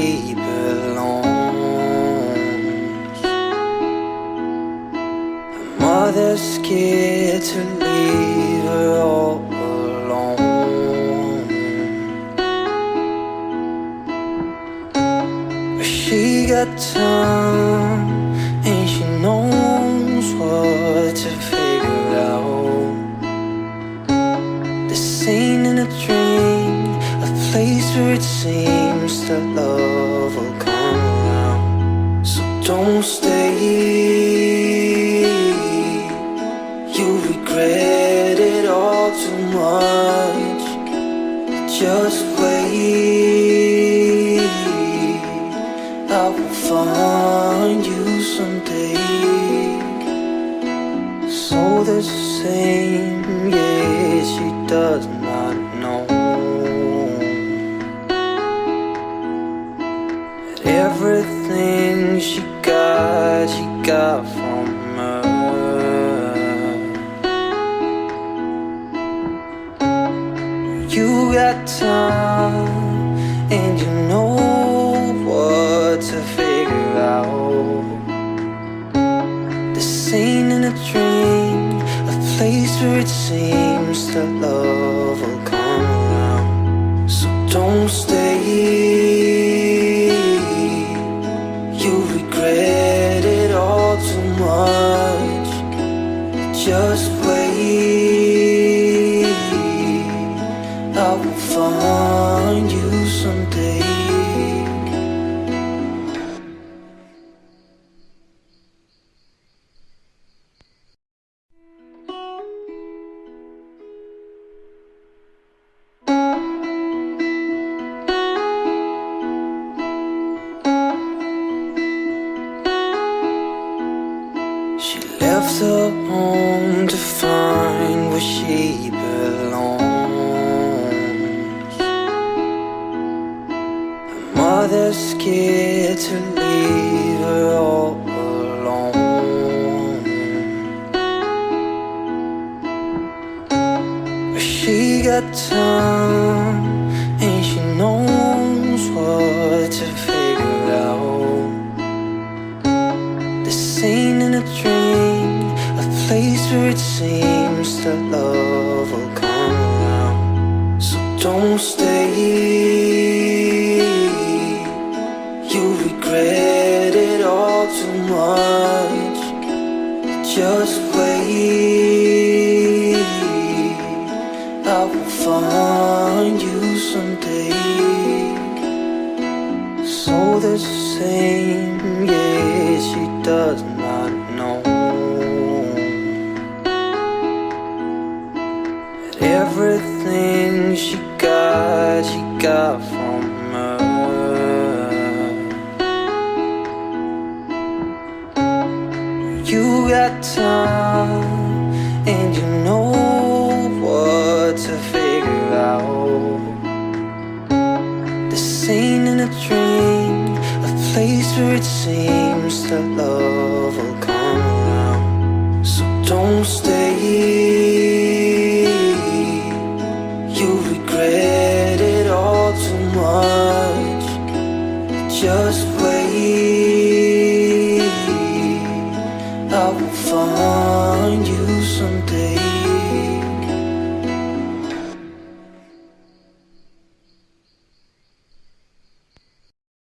she belongs. Her mother's scared to leave her all alone, but she got time and she knows what to figure out. This ain't in a dream, a place where it seems that love will come around. So don't stay, you'll regret it all too much. Just wait, I will find you someday. So the same, yeah, she does not know that everything she got from her. You got time and you know what to figure out. This ain't in a dream, a place where it seems that love will come around. So don't stay, you'll regret it all too much. Just wait, I will find you someday. She left her home to find where she belongs. Her mother's scared to leave her all alone, but she got time and she knows what to figure out. This ain't in a dream, a place where it seems that love will come around. So don't stay, you'll regret it all too much. Just wait, I will find you someday. So the same, yeah, she does not know that everything she got from her. You got time and you know what to figure out. This ain't in a dream, a place where it seems that love will come around. So don't stay, you'll regret it all too much. Just wait, I will find you someday.